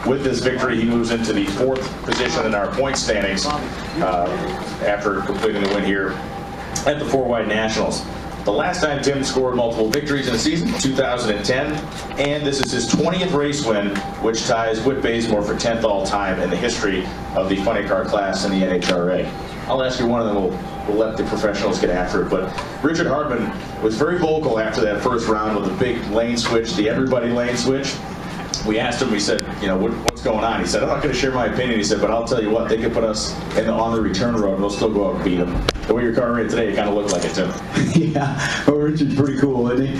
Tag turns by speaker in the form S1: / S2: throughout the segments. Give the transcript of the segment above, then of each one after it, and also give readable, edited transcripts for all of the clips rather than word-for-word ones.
S1: with this victory, he moves into the 4th position in our point standings after completing the win here at the 4-Wide Nationals. The last time Tim scored multiple victories in a season, 2010, and this is his 20th race win, which ties Whit Bazemore for 10th all-time in the history of the funny car class in the NHRA. I'll ask you one of them, we'll let the professionals get after it, but Richard Hartman was very vocal after that first round with the big lane switch, the everybody lane switch. We asked him, we said, you know, what's going on? He said, I'm not going to share my opinion. He said, but I'll tell you what, they could put us on the return road and we'll still go out and beat them. The way your car ran today, it kind of looked like it, too.
S2: Yeah, well, Richard's pretty cool, isn't he?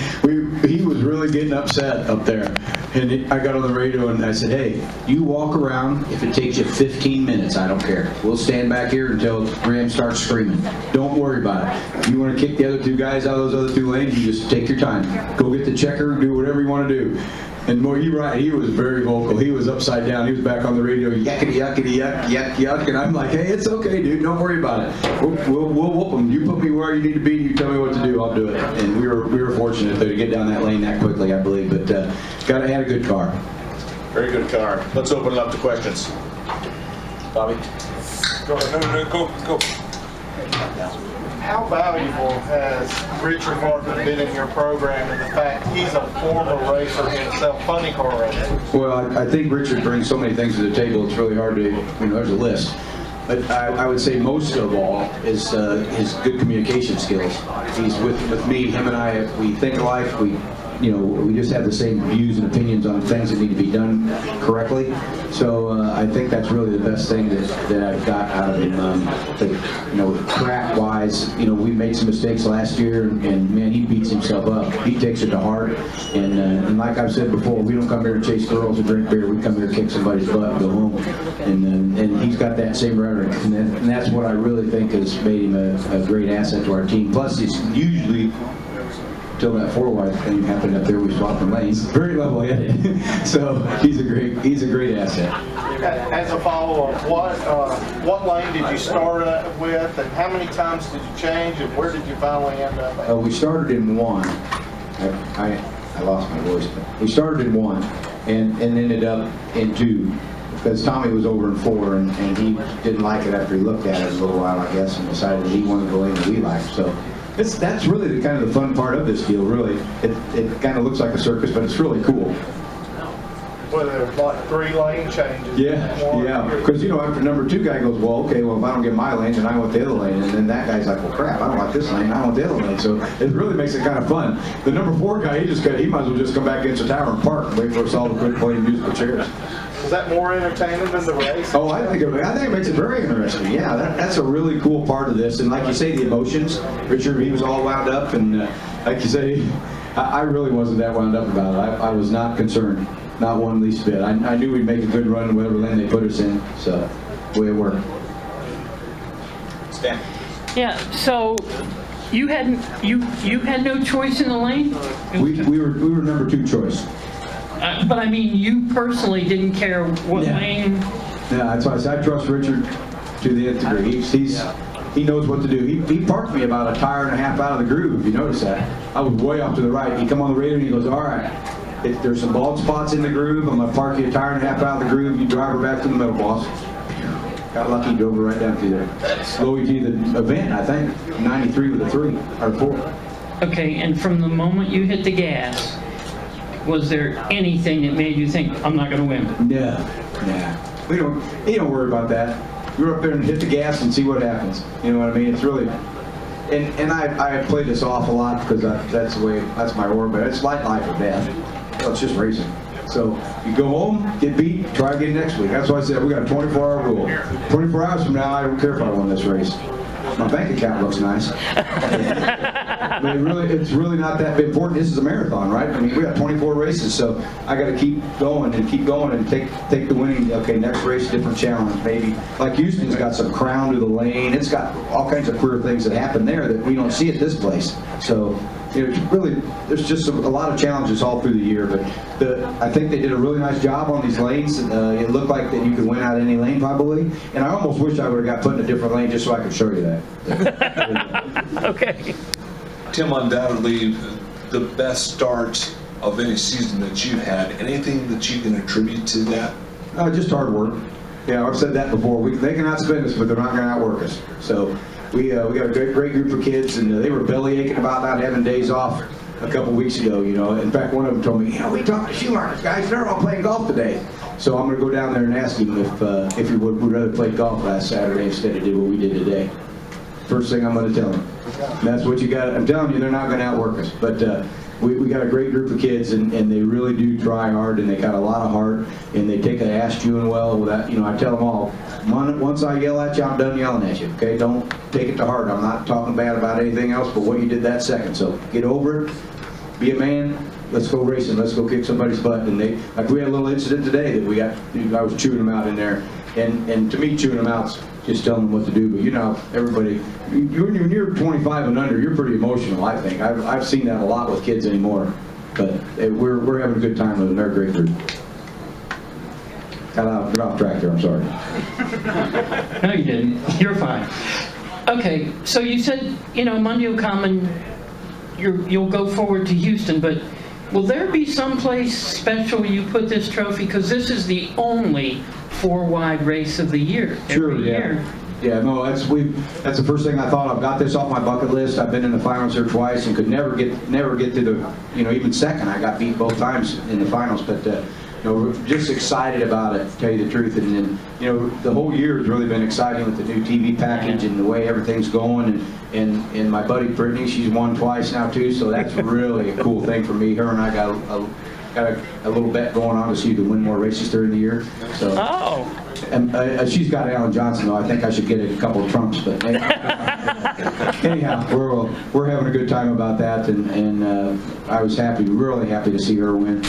S2: He was really getting upset up there. And I got on the radio and I said, hey, you walk around. If it takes you 15 minutes, I don't care. We'll stand back here until Graham starts screaming. Don't worry about it. If you want to kick the other 2 guys out of those other 2 lanes, you just take your time. Go get the checker, do whatever you want to do. And boy, you're right, he was very vocal. He was upside down. He was back on the radio, yakety, yakety, yuck, yuck, yuck. And I'm like, hey, it's okay, dude. Don't worry about it. We'll whoop them. You put me where you need to be, you tell me what to do, I'll do it. And we were fortunate to get down that lane that quickly, I believe. But had a good car.
S1: Very good car. Let's open it up to questions. Bobby?
S3: Go ahead. Go. How valuable has Richard Hartman been in your program, and the fact he's a former racer himself, funny car racer?
S2: Well, I think Richard brings so many things to the table, it's really hard to, there's a list. But I would say most of all is his good communication skills. He's with me, him and I, we think alike, we just have the same views and opinions on things that need to be done correctly. So I think that's really the best thing that I've got out of him. Track-wise, we made some mistakes last year, and man, he beats himself up. He takes it to heart, and like I've said before, we don't come here to chase girls and drink beer. We come here to kick somebody's butt and go home. And he's got that same rhetoric, and that's what I really think has made him a great asset to our team. Plus, it's usually, until that 4-wide thing happened up there, we swapped the lanes. Very level-headed, so he's a great asset.
S3: As a follow-up, what lane did you start with, and how many times did you change, and where did you finally end up at?
S2: We started in 1. I lost my voice. We started in 1 and ended up in 2 because Tommy was over in 4, and he didn't like it after he looked at it a little while, I guess, and decided that he wanted the lane that we liked. So that's really the kind of the fun part of this deal, really. It kind of looks like a circus, but it's really cool.
S3: Well, there's like 3 lane changes.
S2: Yeah, because after number 2 guy goes, well, okay, well, if I don't get my lane, then I want the other lane, and then that guy's like, well, crap, I don't like this lane, I want the other lane. So it really makes it kind of fun. The number 4 guy, he might as well just come back against the tower and park and wait for us all to quit playing musical chairs.
S3: Is that more entertaining than the race?
S2: Oh, I think it makes it very interesting. Yeah, that's a really cool part of this. And like you say, the emotions. Richard, he was all wound up, and like you say, I really wasn't that wound up about it. I was not concerned, not one least bit. I knew we'd make a good run in whatever lane they put us in. So, the way it worked.
S1: Stan.
S4: Yeah. So you had no choice in the lane.
S2: We were number 2 choice.
S4: But I mean, you personally didn't care what lane.
S2: Yeah, that's why I said I trust Richard to the nth degree. He knows what to do. He parked me about a tire and a half out of the groove, if you notice that. I was way off to the right. He come on the radio and he goes, all right, if there's some bald spots in the groove, I'm going to park you a tire and a half out of the groove. You drive her back to the middle, boss. Got lucky, drove her right down through there. Slowly to the event, I think. 93 with a 3, or 4.
S4: Okay, and from the moment you hit the gas, was there anything that made you think, I'm not going to win?
S2: Nah. You don't worry about that. You're up there and hit the gas and see what happens. You know what I mean? It's really, and I played this off a lot because that's my orbit. It's like life or death. It's just racing. So you go home, get beat, try again next week. That's why I said we got a 24-hour rule. 24 hours from now, I don't care if I won this race. My bank account looks nice. But it's really not that important. This is a marathon, right? I mean, we got 24 races, so I got to keep going and take the winning. Okay, next race, different challenge, maybe. Like Houston's got some crown to the lane. It's got all kinds of queer things that happen there that we don't see at this place. So really, there's just a lot of challenges all through the year. But I think they did a really nice job on these lanes. It looked like that you could win out any lane probably. And I almost wish I would have got put in a different lane just so I could show you that.
S4: Okay.
S5: Tim, undoubtedly the best start of any season that you've had. Anything that you can attribute to that?
S2: Just hard work. Yeah, I've said that before. They can outspend us, but they're not going to outwork us. So we got a great group of kids, and they were belly aching about not having days off a couple weeks ago. You know, in fact, one of them told me, we talked to Shoemakers guys. They're all playing golf today. So I'm going to go down there and ask him if he would rather play golf last Saturday instead of did what we did today. First thing I'm going to tell him. And that's what you got. I'm telling you, they're not going to outwork us. But we got a great group of kids, and they really do try hard, and they got a lot of heart, and they take an ass chewing well. Without, I tell them all, once I yell at you, I'm done yelling at you. Okay, don't take it to heart. I'm not talking bad about anything else, but what you did that second. So get over it. Be a man. Let's go racing. Let's go kick somebody's butt. And we had a little incident today that I was chewing them out in there, and to me, chewing them out's just telling them what to do. But everybody, when you're 25 and under, you're pretty emotional. I think I've seen that a lot with kids anymore. But we're having a good time with them. They're a great group. Got off track there. I'm sorry.
S4: No, you didn't. You're fine. Okay, so you said Monday will come and you'll go forward to Houston, but will there be someplace special you put this trophy? Because this is the only 4-wide race of the year.
S2: Sure, yeah. Yeah, no, that's the first thing I thought of. Got this off my bucket list. I've been in the finals here twice and could never get to the, even second. I got beat both times in the finals, but we're just excited about it, to tell you the truth. And then, the whole year has really been exciting with the new TV package and the way everything's going. And my buddy Brittany, she's won twice now too, so that's really a cool thing for me. Her and I got a little bet going on to see who can win more races during the year. So.
S4: Oh.
S2: And she's got Alan Johnson, though. I think I should get a couple of trumps, but anyhow, we're having a good time about that, and I was really happy to see her win.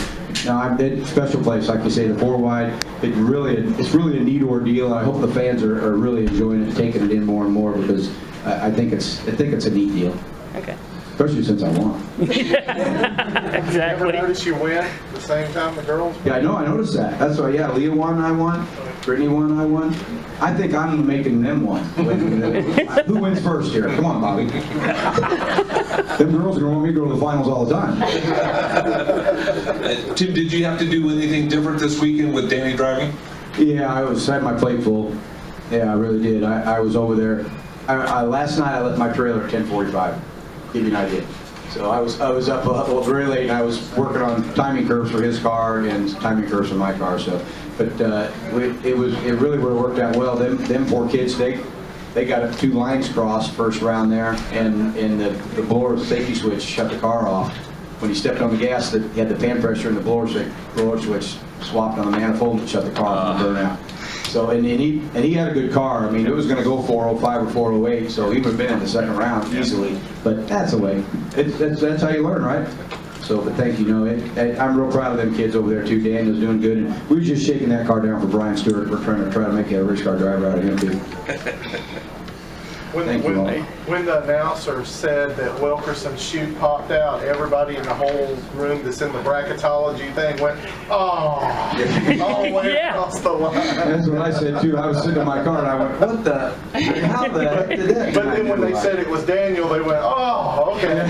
S2: Now, it's a special place, like you say, the 4-wide. It's really a neat ordeal. I hope the fans are really enjoying it, taking it in more and more, because I think it's a neat deal.
S4: Okay.
S2: Especially since I won.
S4: Exactly.
S3: Ever notice you win at the same time the girls win?
S2: Yeah, I know. I noticed that. That's why. Yeah, Leah won. I won. Brittany won. I won. I think I'm making them win. Who wins first here? Come on, Bobby. Them girls are going to want me to go to the finals all the time.
S5: Tim, did you have to do anything different this weekend with Danny driving?
S2: Yeah, I had my plate full. Yeah, I really did. I was over there. Last night I left my trailer at 10:45. Give you an idea. So I was up very late, and I was working on timing curves for his car and timing curves for my car. So, but it really would have worked out well. Them 4 kids, they got 2 lines crossed first round there, and the blower safety switch shut the car off. When he stepped on the gas, he had the pan pressure, and the blower switch swapped on the manifold and shut the car off and burned out. So and he had a good car. I mean, it was going to go 405 or 408, so he would have been in the second round easily. But that's the way. That's how you learn, right? So, but thank you. I'm real proud of them kids over there too. Daniel's doing good, and we were just shaking that car down for Brian Stewart. We're trying to make a race car driver out of him too.
S3: When the announcer said that Wilkerson's chute popped out, everybody in the whole room that's in the bracketology thing went, all the way across the line.
S2: That's what I said too. I was sitting in my car and I went, what the? How the heck did that?
S3: But then when they said it was Daniel, they went, okay.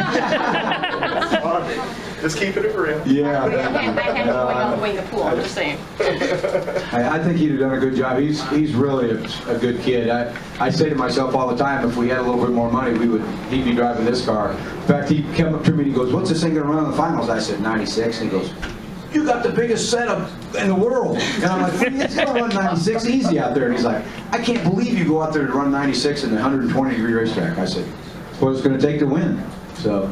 S3: Just keeping it real.
S2: Yeah.
S6: I had to went all the way in the pool, I'm just saying.
S2: I think he'd have done a good job. He's really a good kid. I say to myself all the time, if we had a little bit more money, he'd be driving this car. In fact, he came up to me and he goes, what's this thing going to run in the finals? I said, 96. And he goes, you got the biggest setup in the world. And I'm like, it's going to run 96 easy out there. And he's like, I can't believe you go out there to run 96 in the 120-degree racetrack. I said, that's what it's going to take to win. So,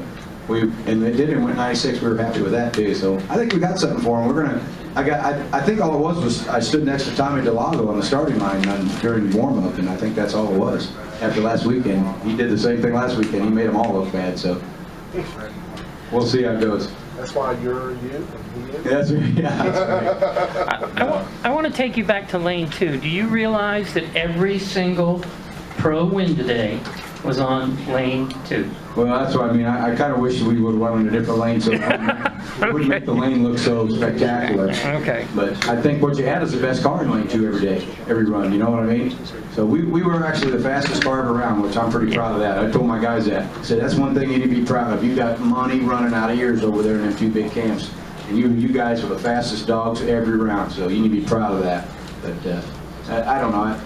S2: and they did, and went 96. We were happy with that too. So I think we got something for him. I think all it was I stood next to Tommy DeLago on the starting line during warm-up, and I think that's all it was. After last weekend, he did the same thing last weekend. He made them all look bad. So we'll see how it goes.
S3: That's why you're you and he is.
S2: That's right.
S4: I want to take you back to lane 2. Do you realize that every single pro win today was on lane 2?
S2: Well, that's what I mean. I kind of wish we would have won in a different lane so it wouldn't make the lane look so spectacular.
S4: Okay.
S2: But I think what you had is the best car in lane 2 every run. You know what I mean? So we were actually the fastest car ever around, which I'm pretty proud of that. I told my guys that. I said, that's one thing you need to be proud of. You got money running out of ears over there in them 2 big camps. And you guys were the fastest dogs every round, so you need to be proud of that. But I don't know.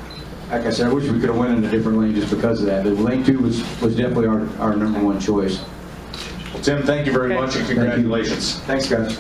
S2: Like I said, I wish we could have went in a different lane just because of that. But lane 2 was definitely our number 1 choice.
S1: Well, Tim, thank you very much, and congratulations.
S2: Thanks, guys.